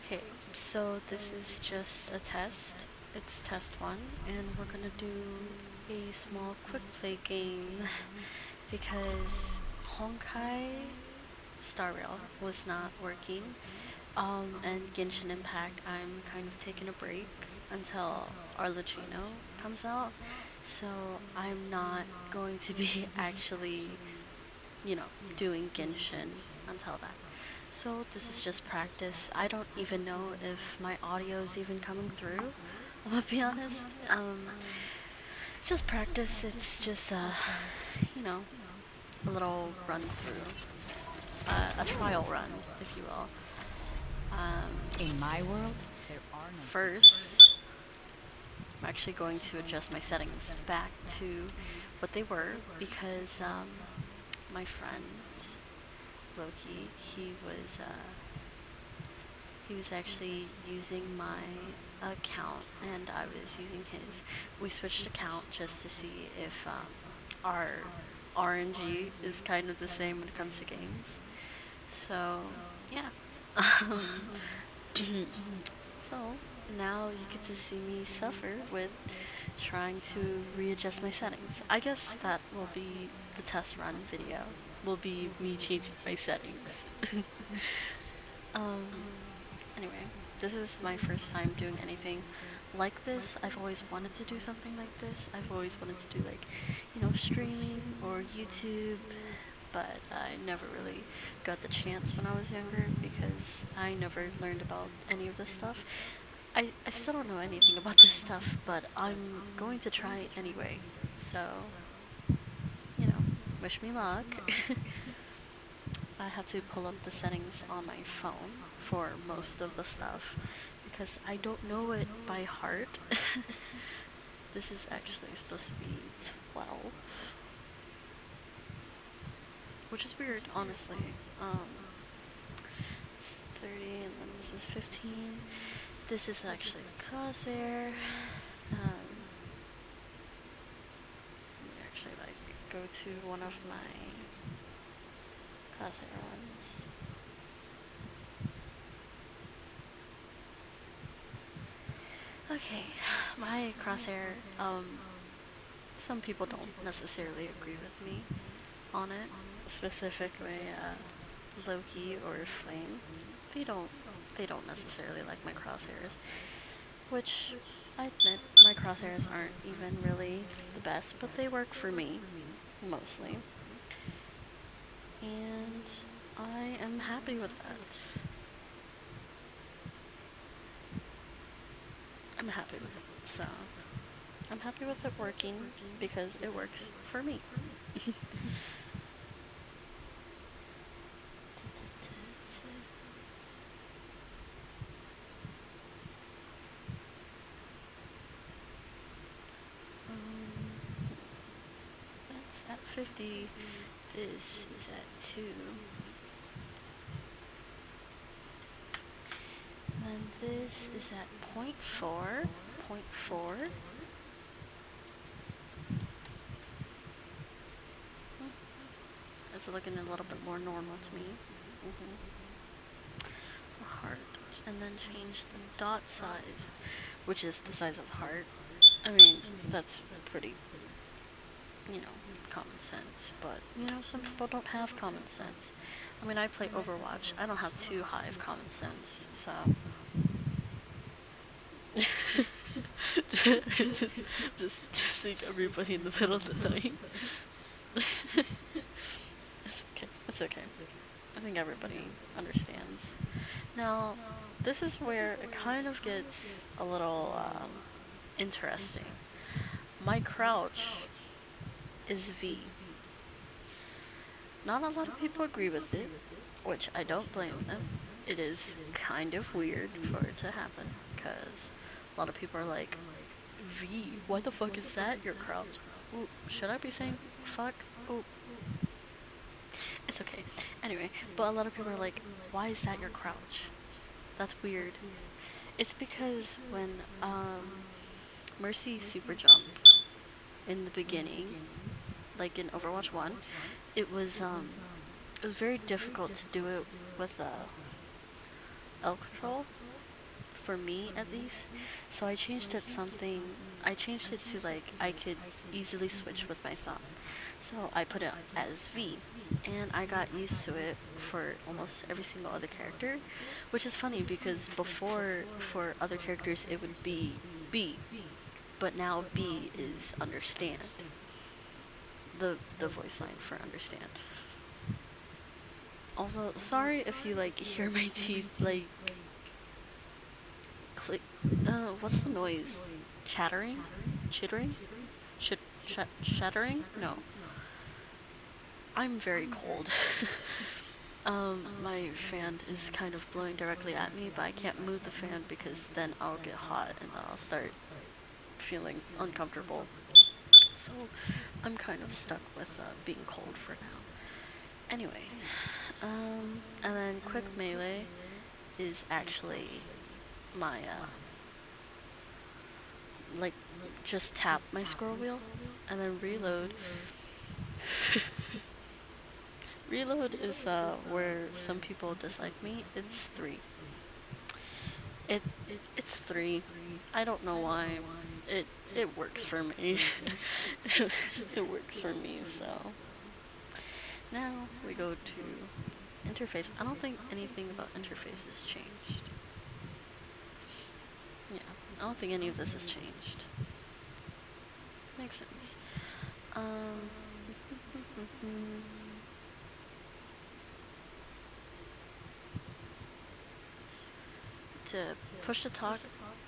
Okay, so this is just a test. It's test one, and we're gonna do a small quick play game because Honkai Star Rail was not working. And Genshin Impact, I'm kind of taking a break until Arlecchino comes out. So I'm not going to be actually, doing Genshin until that. So this is just practice. I don't even know if my audio is even coming through. I'm gonna be honest. It's just practice. It's just you know, a little run through, a trial run, if you will. In my world, there are no First, I'm actually going to adjust my settings back to what they were because my friend Loki, he was actually using my account and I was using his. We switched account just to see if our RNG is kind of the same when it comes to games. So, yeah. Um, so now you get to see me suffer with trying to readjust my settings. I guess that will be the test run video. Will be me changing my settings. um, Anyway, this is my first time doing anything like this. I've always wanted to do something like this. I've always wanted to do like, streaming or YouTube, but I never really got the chance when I was younger because I never learned about any of this stuff. I still don't know anything about this stuff, but I'm going to try it anyway. So, you know, wish me luck. I had to pull up the settings on my phone for most of the stuff because I don't know it by heart. This is actually supposed to be 12, which is weird, honestly. This is 30 and then this is 15. This is actually a crosshair. Let me actually go to one of my crosshair ones. Okay, my crosshair, some people don't necessarily agree with me on it, specifically Loki or Flame. They don't they don't necessarily like my crosshairs, which I admit my crosshairs aren't even really the best, but they work for me mostly. And I am happy with that. I'm happy with it. So, I'm happy with it working because it works for me. That's at 50. This is at 2. And this is at point 0.4. Point 0.4. It's looking a little bit more normal to me. The heart. And then change the dot size, which is the size of the heart. I mean, that's pretty, common sense. But, some people don't have common sense. I mean, I play Overwatch. I don't have too high of common sense, so. just seeing everybody in the middle of the night. It's okay. It's okay. I think everybody understands. Now, this is where it kind of gets a little interesting. My crouch is V. Not a lot of people agree with it, which I don't blame them. It is kind of weird for it to happen because a lot of people are like, V, why the fuck is that your crouch? Ooh, should I be saying fuck? Ooh, it's okay. Anyway, but a lot of people are like, why is that your crouch? That's weird. It's because when Mercy super jumped in the beginning, like in Overwatch 1, it was very difficult to do it with L control, for me at least. So I changed it to like I could easily switch with my thumb. So I put it as V, and I got used to it for almost every single other character, which is funny because before for other characters it would be B, but now B is understand. The voice line for understand. Also, sorry if you like hear my teeth like click. What's the noise? Chattering? Chittering? Shattering? No. I'm very cold. My fan is kind of blowing directly at me, but I can't move the fan because then I'll get hot and then I'll start feeling uncomfortable. So I'm kind of stuck with being cold for now. Anyway, and then quick melee is actually my like just tap my scroll wheel and then reload. Reload is where some people dislike me. It's 3. It it's 3. I don't know why. It it works for me. It works for me, so now we go to interface. I don't think anything about interface has changed. Yeah, I don't think any of this has changed. Makes sense. Um, to push to talk,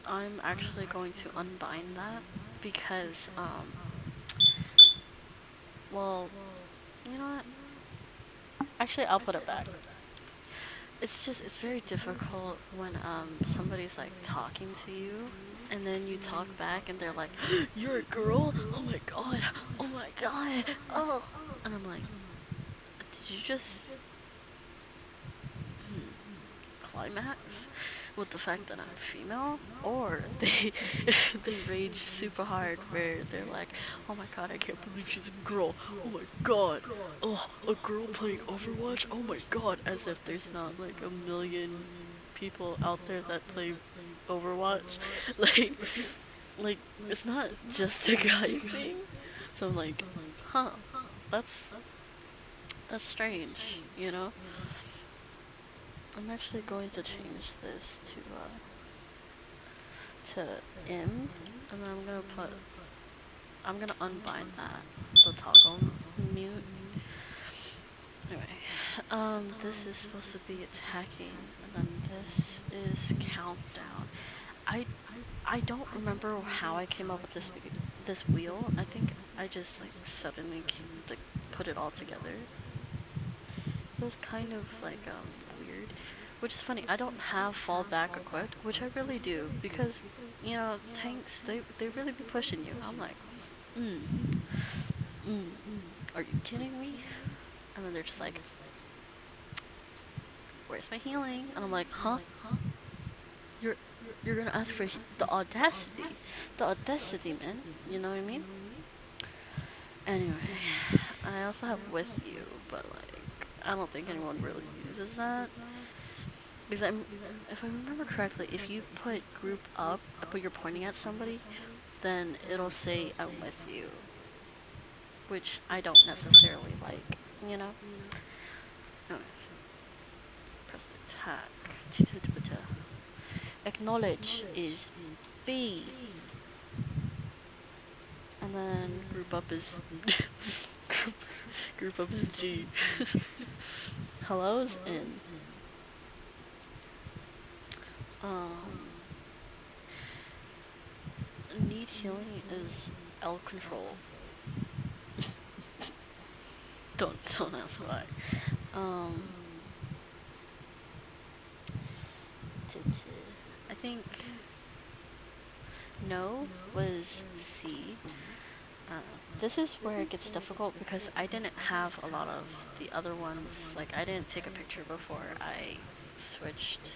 I'm actually going to unbind that because, well, you know what? Actually, I'll put it back. It's just, it's very difficult when, somebody's like talking to you and then you talk back and they're like, you're a girl? Oh my god, oh my god, oh. And I'm like, did you just climax with the fact that I'm female, or they rage super hard where they're like, oh my god, I can't believe she's a girl. Oh my god. Oh, a girl playing Overwatch. Oh my god, as if there's not like a million people out there that play Overwatch. Like like it's not just a guy thing. So I'm like, huh, that's that's strange, you know? I'm actually going to change this to M, and then I'm gonna unbind that, the toggle mute. Anyway, this is supposed to be attacking, and then this is countdown. I I don't remember how I came up with this wheel. I think I just like suddenly like put it all together. It was kind of like weird, which is funny. I don't have fall back equipped, which I really do because you know tanks they really be pushing you. I'm like, mm, mm, are you kidding me? And then they're just like, where's my healing? And I'm like, huh? You're you're gonna ask for the audacity, man. You know what I mean? Anyway, I also have with you, but like I don't think anyone really uses that. Because if I remember correctly, if you put group up, but you're pointing at somebody, then it'll say I'm with you, which I don't necessarily like, you know? Anyways, press the attack. Acknowledge is B. And then group up is group, group up is G. Hello is N. Um, need healing is L control. Don't ask why. Um, I think no was C. This is where it gets difficult because I didn't have a lot of the other ones. Like I didn't take a picture before I switched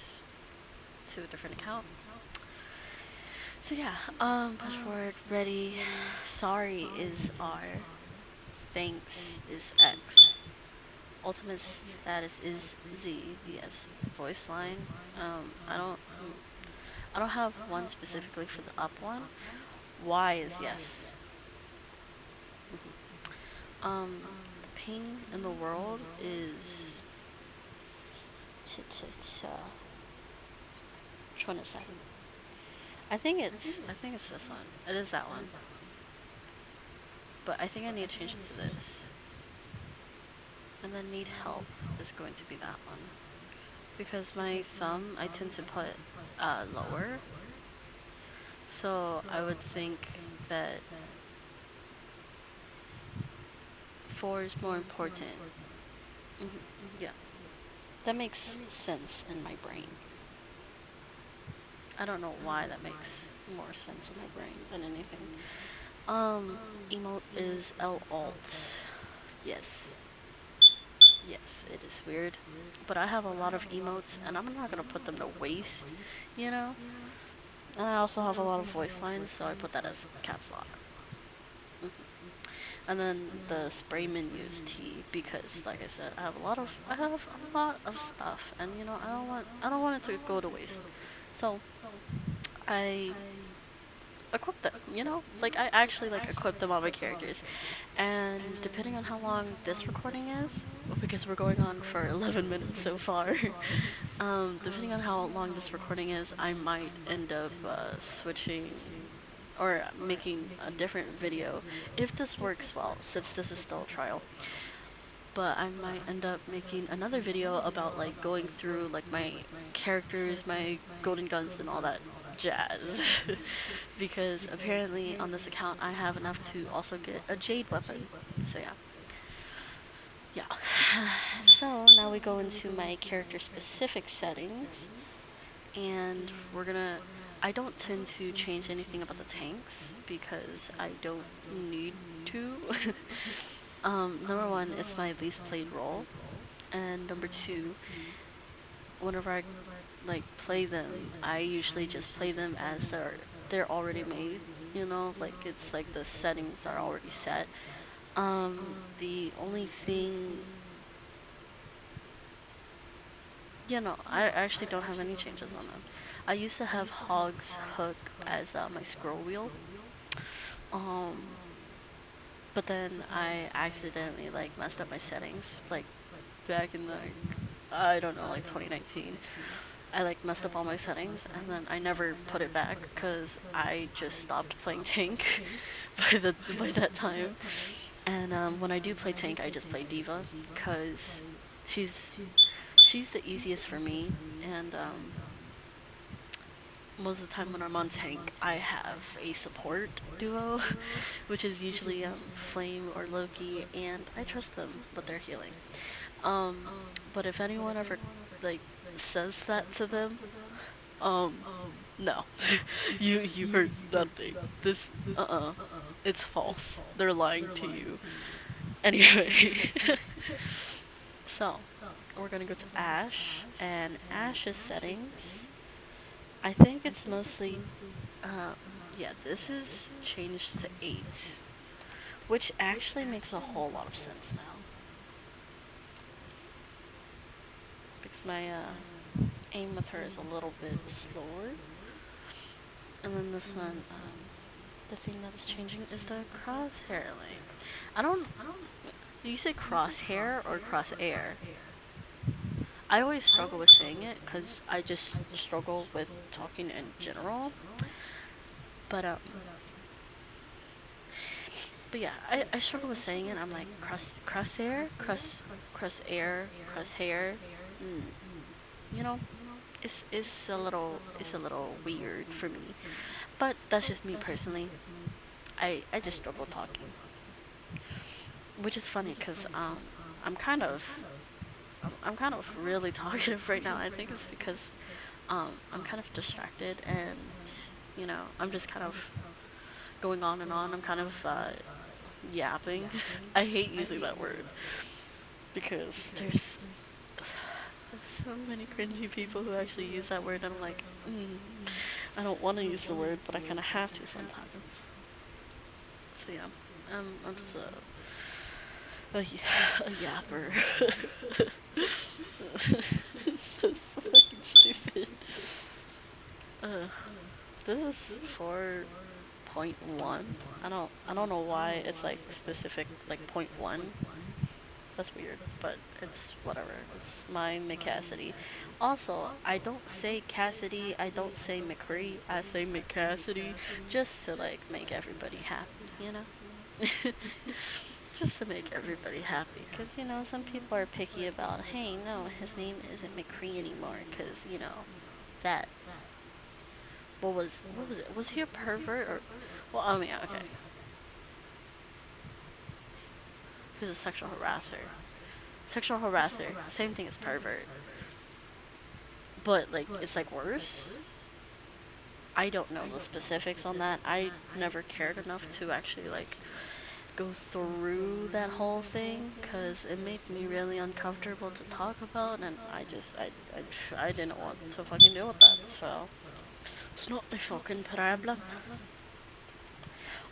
to a different account. So yeah, push forward, ready. Sorry is R. Thanks is X. ultimate status is Z. Yes, voice line. I don't have one specifically for the up one. Y is yes. The ping in the world is which one is that? I think it's this one. It is that one. But I think I need to change it to this. And then need help is going to be that one. Because my thumb I tend to put lower. So I would think that 4 is more important. hmm Yeah. That makes sense in my brain. I don't know why that makes more sense in my brain than anything. Emote is L alt. Yes. Yes, it is weird. But I have a lot of emotes and I'm not gonna put them to waste, you know? And I also have a lot of voice lines, so I put that as caps lock. And then the spray menu is T because, like I said, I have a lot of stuff, and you know I don't want it to go to waste. So I equip them. You know, like I actually like equip them on my characters, and depending on how long this recording is, because we're going on for 11 minutes so far, depending on how long this recording is, I might end up switching or making a different video if this works well, since this is still a trial. But I might end up making another video about like going through like my characters, my golden guns, and all that jazz. Because apparently on this account I have enough to also get a jade weapon. So yeah. Yeah. So now we go into my character specific settings, and we're gonna. I don't tend to change anything about the tanks because I don't need to. Number one, it's my least played role, and number two, whenever I like play them, I usually just play them as they're already made. You know, like it's like the settings are already set. The only thing, I actually don't have any changes on them. I used to have Hog's Hook as my scroll wheel. Um, but then I accidentally like messed up my settings like back in the I don't know, like 2019. I like messed up all my settings and then I never put it back because I just stopped playing tank by that time. And when I do play tank, I just play diva because she's she's the easiest for me. And most of the time when I'm on tank, I have a support duo, which is usually Flame or Loki, and I trust them with their healing. Um, but if anyone ever like says that to them, um, no, you heard nothing. This it's false. They're lying to you. Anyway, so we're gonna go to Ash and Ash's settings. I think it's mostly um yeah, this is changed to 8, which actually makes a whole lot of sense now because my aim with her is a little bit slower. And then this one, the thing that's changing is the crosshair length. I don't. You say crosshair or crossair? I always struggle with saying it because I just struggle with talking in general. But yeah, I struggle with saying it. I'm like crosshair, crosshair. Mm, you know, it's a little weird for me. But that's just me personally. I just struggle talking, which is funny because I'm kind of I'm kind of really talkative right now. I think it's because I'm kind of distracted and I'm just kind of going on and on. I'm kind of yapping. I hate using that word because there's so many cringy people who actually use that word, and I'm like, I don't want to use the word, but I kind of have to sometimes. So yeah, I'm just A yapper. So fucking stupid. Uh, this is 4.1. I don't know why it's like specific like point one. That's weird, but it's whatever. It's my McCassidy. Also, I don't say Cassidy, I don't say McCree, I say McCassidy just to like make everybody happy, you know? Just to make everybody happy. Because, some people are picky about, hey, no, his name isn't McCree anymore. Because, that. What was it? Was he a pervert or. Well, I mean, okay. He was a sexual harasser. Sexual harasser, same thing as pervert. But, like, it's like worse. I don't know the specifics on that. I never cared enough to actually, like, go through that whole thing because it made me really uncomfortable to talk about, and I didn't want to fucking deal with that. So it's not my fucking problem.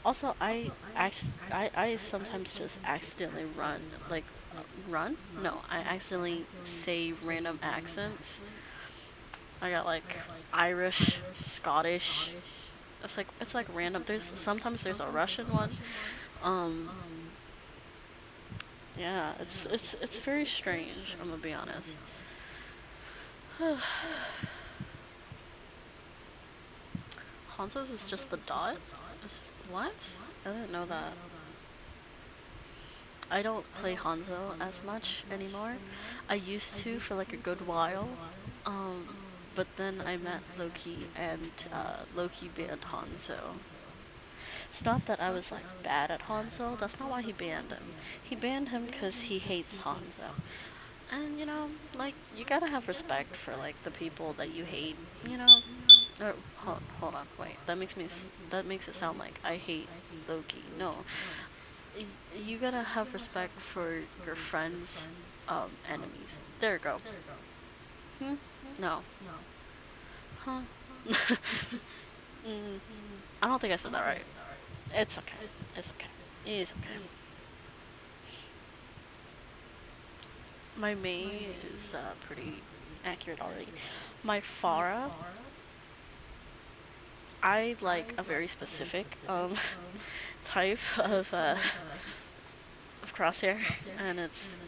Also, I sometimes just accidentally run. No, I accidentally say random accents. I got like Irish, Scottish. It's like random. There's a Russian one. Um, Yeah, it's very strange. I'm gonna be honest. Hanzo's is just the dot. What? I didn't know that. I don't play Hanzo as much anymore. I used to for like a good while. But then I met Loki and Loki banned Hanzo. It's not that I was like bad at Hanzo. That's not why he banned him. He banned him because he hates Hanzo. And like you gotta have respect for like the people that you hate. You know. Or, hold on, wait. That makes it sound like I hate Loki. No, you gotta have respect for your friends' enemies. There you go. Hmm. No. Huh. mm, I don't think I said that right. It's okay. It's okay. It's okay. My May is pretty accurate already. My Farah, I like a very specific type of crosshair, and it's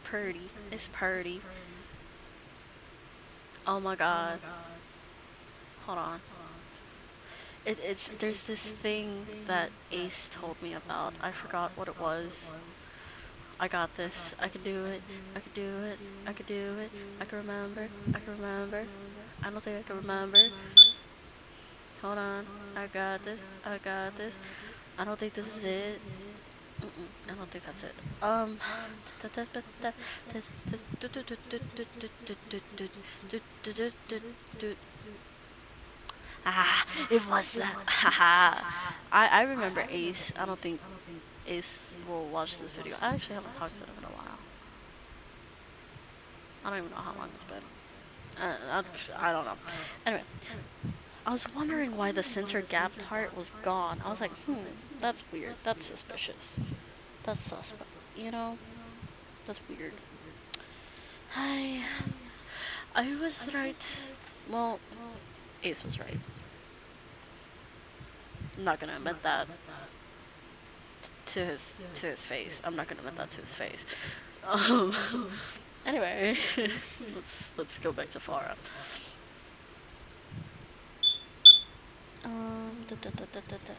pretty. It's pretty. Oh my god. Hold on. It's there's this thing that Ace told me about. I forgot what it was. I got this. I can do it. I can do it. I can do it. I can remember. I can remember. I don't think I can remember. Hold on. I got this. I got this. I don't think this is it. I don't think that's it. Ah, it was that. Haha. I remember Ace. I don't think Ace will watch this video. I actually haven't talked to him in a while. I don't even know how long it's been. I don't know. Anyway, I was wondering why the center gap part was gone. I was like, that's weird. That's suspicious. That's suspect. That's weird. I I was right. Well, Ace was right. I'm not gonna admit that to his face. I'm not gonna admit that to his face. Um. Anyway, let's go back to Farah.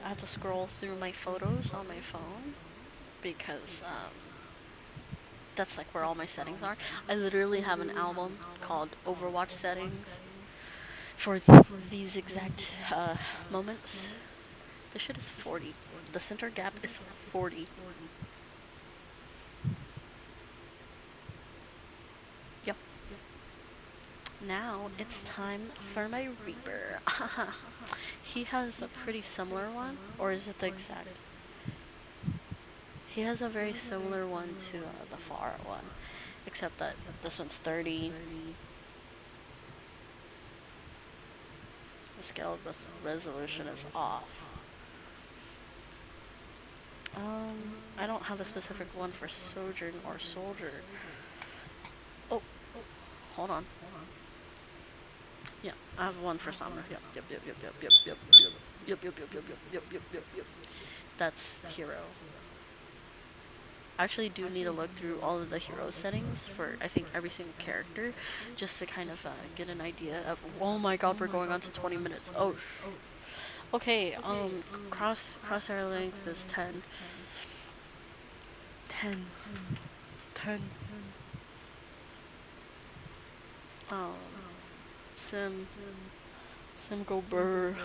I have to scroll through my photos on my phone because that's like where all my settings are. I literally have an album called Overwatch settings for these exact moments. The shit is 40. The center gap is 40. Yep. Now it's time for my Reaper. He has a pretty similar one, or is it the exact? He has a very similar one to the far one, except that this one's 30. The scale of resolution is off. I don't have a specific one for Sojourn or Soldier. Oh, hold on. Yeah, I have one for Summer. Yep. That's hero. I actually do need to look through all of the hero settings for I think every single character, just to kind of get an idea of. Oh my God, we're going on to 20 minutes. Oh, okay. Crosshair length is 10. 10. 10. Um, Sim. Sim go burr.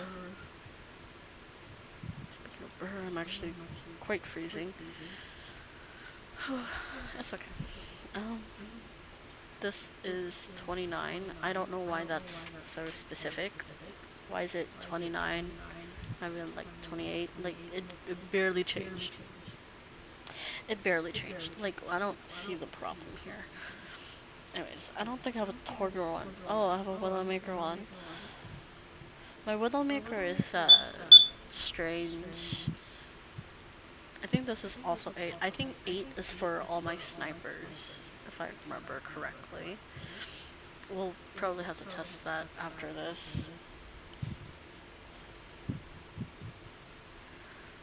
Speaking of burr, I'm actually quite freezing. It's okay. Um, this is 29. I don't know why that's so specific. Why is it 29? I mean, like 28. Like it barely changed. It barely changed. Like I don't see the problem here. Anyways, I don't think I have a Torgor one. Oh, I have a Widowmaker one. My Widowmaker is strange. I think this is also 8. I think 8 is for all my snipers, if I remember correctly. We'll probably have to test that after this.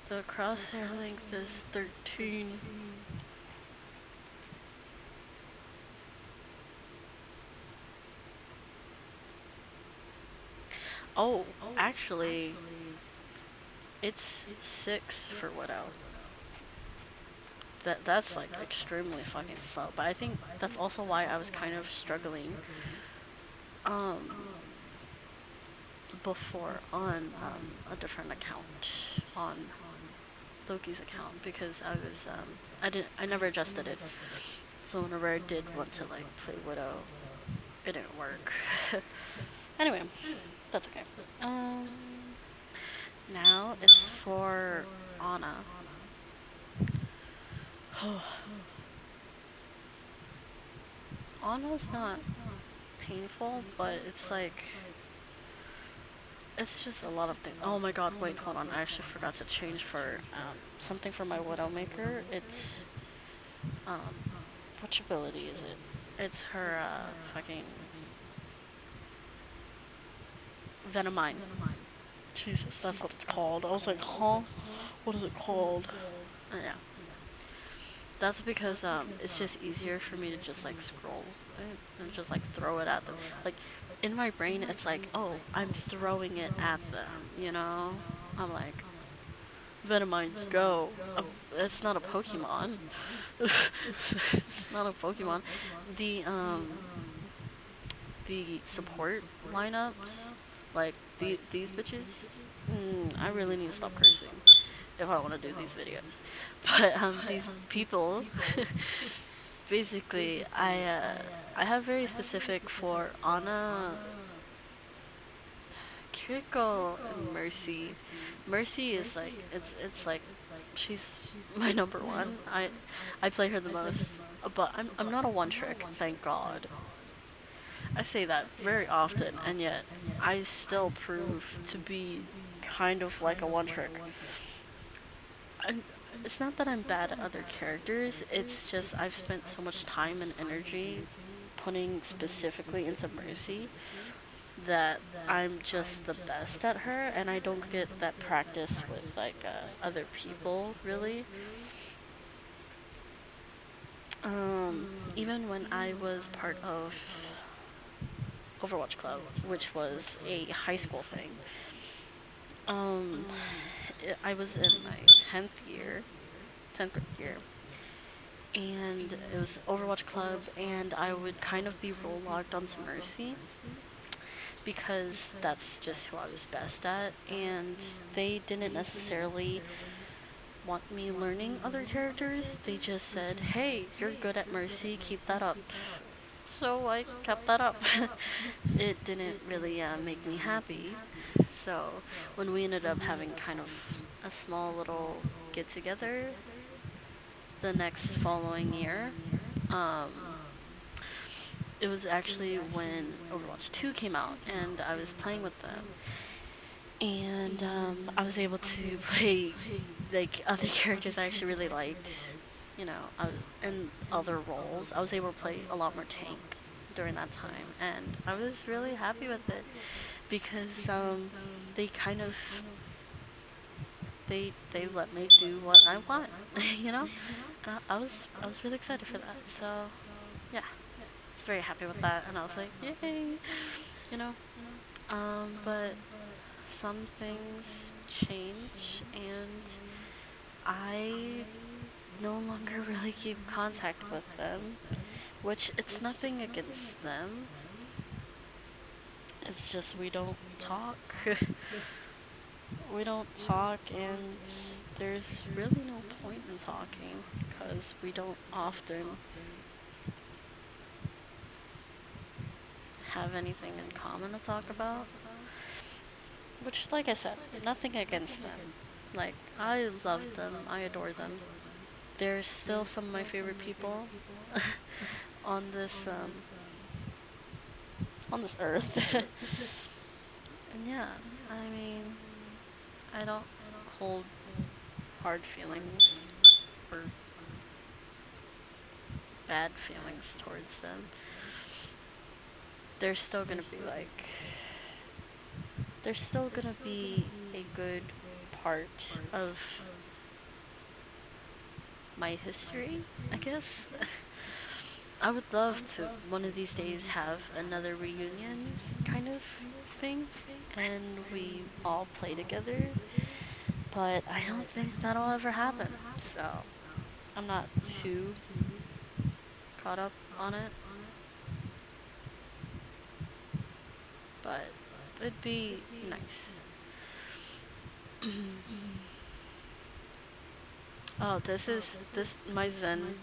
The crosshair length is 13. Oh, actually, it's 6 for Widow. That's like extremely fucking slow. But I think that's also why I was kind of struggling before on a different account, on Loki's account, because I never adjusted it. So whenever I did want to like play Widow, it didn't work. Anyway, that's okay. Now it's for Anna. Anna's not painful, but it's like it's just a lot of things. Oh my God! Wait, hold on. I actually forgot to change for something for my Widowmaker. It's which ability is it? It's her fucking Venomine. Jesus, that's what it's called. I was like, huh? What is it called? Yeah. That's because it's just easier for me to just like scroll and just like throw it at them. Like in my brain, it's like, oh, I'm throwing it at them. You know? I'm like, Venomine, go. It's not a Pokemon. It's not a Pokemon. The the support lineups, like these bitches. I really need to stop cursing if I want to do these videos. But these people, basically, I have very specific for Anna, Kiriko, and Mercy. Mercy is like it's like she's my number one. I play her the most, but I'm not a one trick, thank God. I say that very often, and yet I still prove to be kind of like a one trick. And it's not that I'm bad at other characters, it's just I've spent so much time and energy putting specifically into Mercy that I'm just the best at her, and I don't get that practice with like other people really. Even when I was part of Overwatch Club, which was a high school thing, um, I was in my 10th grade year, and it was Overwatch Club, and I would kind of be role locked on some Mercy because that's just who I was best at, and they didn't necessarily want me learning other characters. They just said, "Hey, you're good at Mercy, keep that up." So I kept that up. It didn't really make me happy. So when we ended up having kind of a small little get together the next following year, it was actually when Overwatch 2 came out and I was playing with them. And I was able to play like other characters I actually really liked. You know, I was in other roles. I was able to play a lot more tank during that time, and I was really happy with it because they kind of they let me do what I want, you know. And I was really excited for that. So yeah, I was very happy with that, and I was like, yay, you know. But some things change, and I no longer really keep contact with them, which it's nothing against them. It's just we don't talk. We don't talk, and there's really no point in talking because we don't often have anything in common to talk about. Which, like I said, nothing against them. Like, I love them, I adore them. They're still some of my favorite people on this earth. And yeah, I mean, I don't hold hard feelings or bad feelings towards them. They're still gonna be like, they're still gonna be a good part of my history, I guess. I would love to one of these days have another reunion kind of thing and we all play together, but I don't think that'll ever happen. So I'm not too caught up on it, but it'd be nice. Oh, this my Zen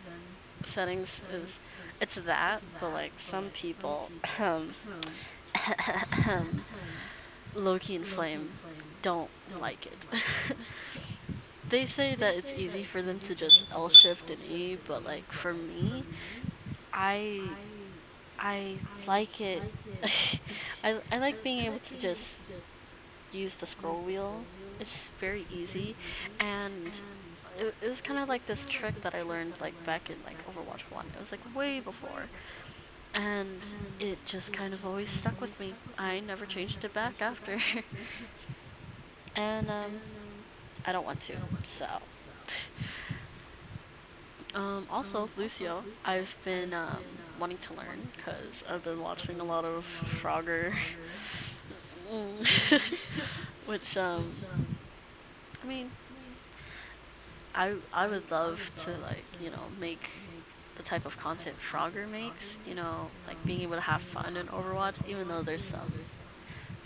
settings is it's that, but like some people Loki and Flame don't like it. They say that it's easy for them to just L shift and E, but like for me, I I like it. I like being able to just use the scroll wheel. It's very easy, and it was kind of like this trick that I learned like back in like Overwatch 1. It was like way before, and it just kind of always stuck with me. I never changed it back after. And I don't want to. So also Lucio, I've been wanting to learn because I've been watching a lot of Frogger, which I mean I would love to like make the type of content Frogger makes. Like being able to have fun in Overwatch, even though there's some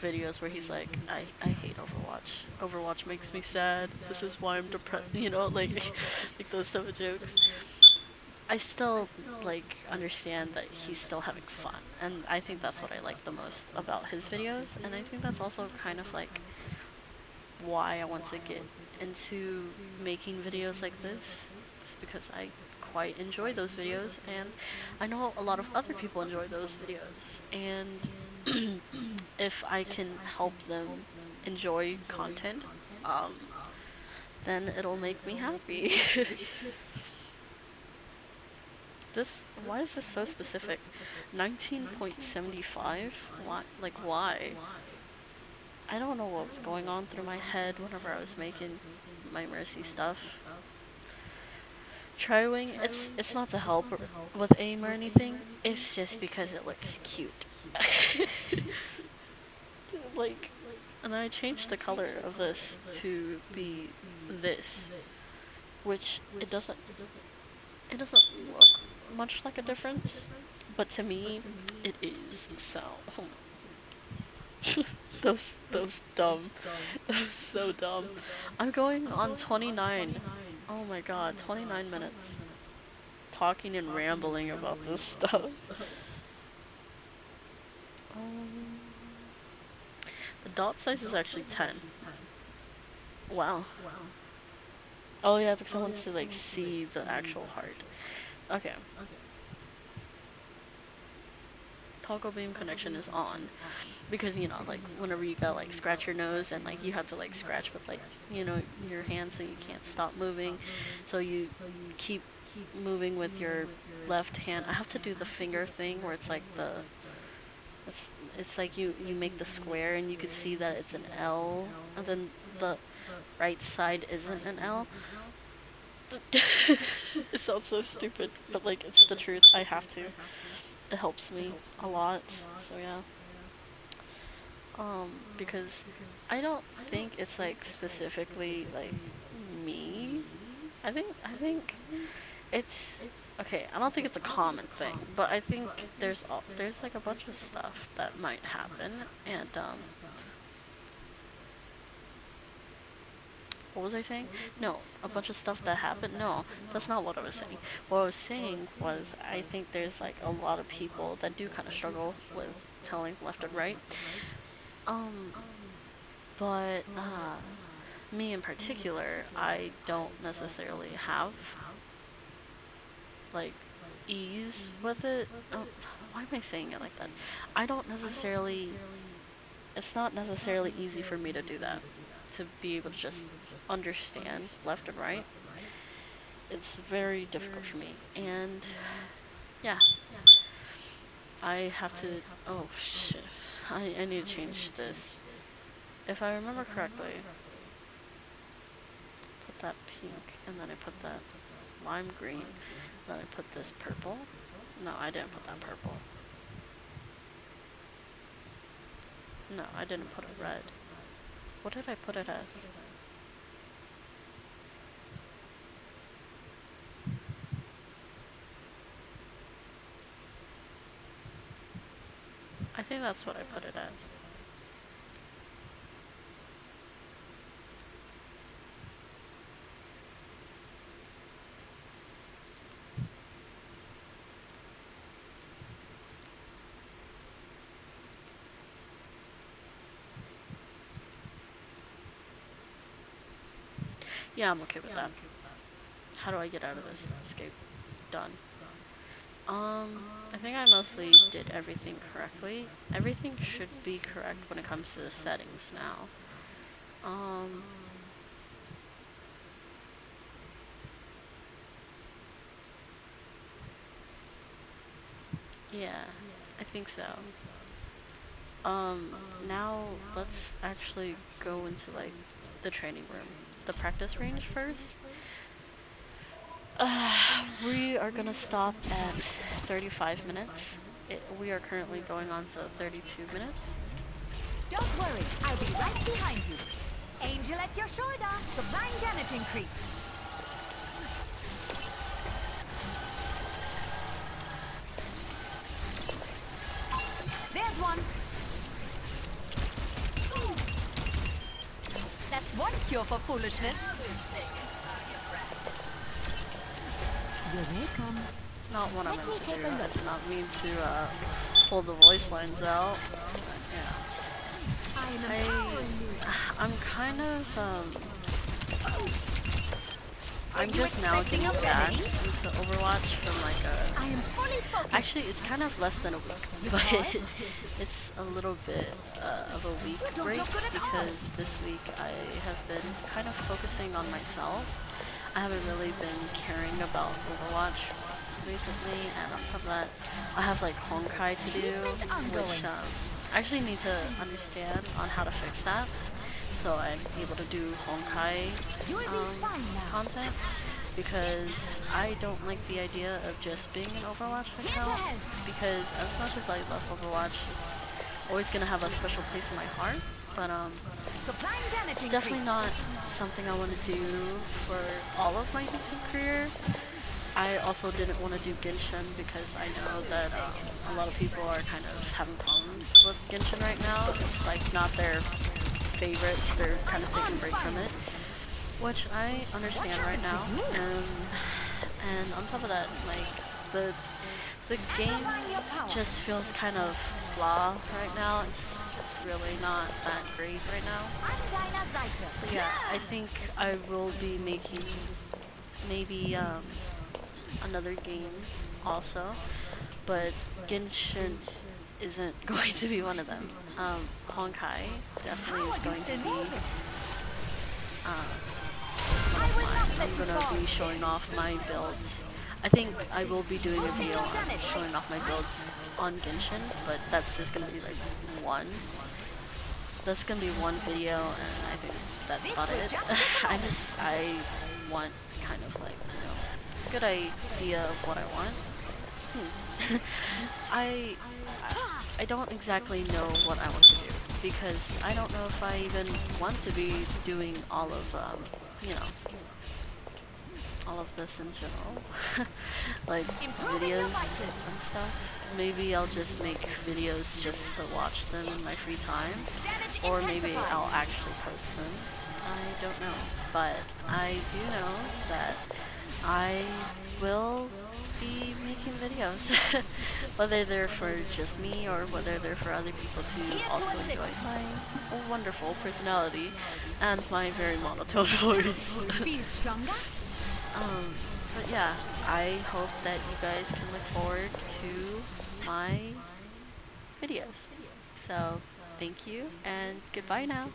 videos where he's like, I hate Overwatch. Overwatch makes me sad. This is why I'm depressed. Like like those type of jokes. I still like understand that he's still having fun, and I think that's what I like the most about his videos. And I think that's also kind of like why I want to get into making videos like this. It's because I quite enjoy those videos, and I know a lot of other people enjoy those videos. And if I can help them enjoy content, then it'll make me happy. This why is this so specific? 19.75? Why? Like why? I don't know what was going on through my head whenever I was making my Mercy stuff. Triwing, it's not to help with aim or anything. It's just because it looks cute. Like, and I changed the color of this to be this, which it doesn't look much like a difference, but to me, it is. So, those dumb, that was so dumb. I'm going on 29. Oh my god, 29 minutes talking and rambling about this stuff. Um, the dot size is actually 10. Wow. Oh yeah, because I want to like see the actual heart. Okay. toggle beam connection is on, because you know, like whenever you gotta like scratch your nose and like you have to like scratch with like, you know, your hand so you can't stop moving, so you keep moving with your left hand. I have to do the finger thing where it's like it's it's like you make the square and you can see that it's an L, and then the right side isn't an L. It sounds so stupid, but like it's the truth. I have to. It helps me a lot. So yeah. Because I don't think it's like specifically like me. I think it's okay. I don't think it's a common thing, but I think there's like a bunch of stuff that might happen, and what was I saying? No, a bunch of stuff that happened. No, that's not what I was saying. What I was saying was I think there's like a lot of people that do kind of struggle with telling left and right. Um, but me in particular, I don't necessarily have like ease with it. Oh, why am I saying it like that? I don't necessarily. It's not necessarily easy for me to do that. To be able to just understand left and right. It's very difficult for me. And yeah, I have to. Oh shit. I need to change this. If I remember correctly, put that pink, and then I put that lime green, then I put this purple. No, I didn't put that purple. No, I didn't put it red. What did I put it as? I think that's what I put it as. Yeah, I'm okay with that. How do I get out of this? Escape. Done. I think I mostly did everything correctly. Everything should be correct when it comes to the settings now. Yeah, I think so. Now let's actually go into like the training room, the practice range first. We are gonna stop at 35 minutes. We are currently going on to 32 minutes. Don't worry, I'll be right behind you. Angel at your shoulder. Sublime damage increase. There's one. That's one cure for foolishness. You're welcome. Not what I meant to do. I did not mean to pull the voice lines out. But, yeah. I'm kind of I'm just now getting back into Overwatch from like actually it's kind of less than a week, but it's a little bit of a week break because this week I have been kind of focusing on myself. I haven't really been caring about Overwatch recently, and on top of that, I have like Honkai to do, which I actually need to understand on how to fix that, so I'm able to do Honkai content, because I don't like the idea of just being an Overwatch account, because as much as I love Overwatch, it's always gonna have a special place in my heart, but it's definitely not something I want to do for all of my YouTube career. I also didn't want to do Genshin because I know that a lot of people are kind of having problems with Genshin right now. It's like not their favorite. They're kind of taking a break from it, which I understand right now. And on top of that, like the game just feels kind of blah right now. It's really not that great right now. But yeah, I think I will be making maybe another game also, but Genshin isn't going to be one of them. Honkai definitely How is are you going to still be moving? one I of will not mine. let I'm you gonna fall. be showing off my builds. I think I will be doing a I'll take video more on damage. showing off my builds on Genshin, but that's just gonna be like one. That's gonna be one video, and I think that's This about will it. just take a moment. I want kind of like, good idea of what I want. I I don't exactly know what I want to do because I don't know if I even want to be doing all of you know, all of this in general. Like Improving your videos vitals. and stuff. Maybe I'll just make videos just to watch them in my free time, Damage or maybe intensified. I'll actually post them. I don't know, but I do know that I will be making videos, whether they're for just me or whether they're for other people to Here to also enjoy assist. my wonderful personality and my very monotone voice. Feel stronger? But yeah, I hope that you guys can look forward to my videos. So, thank you and goodbye now.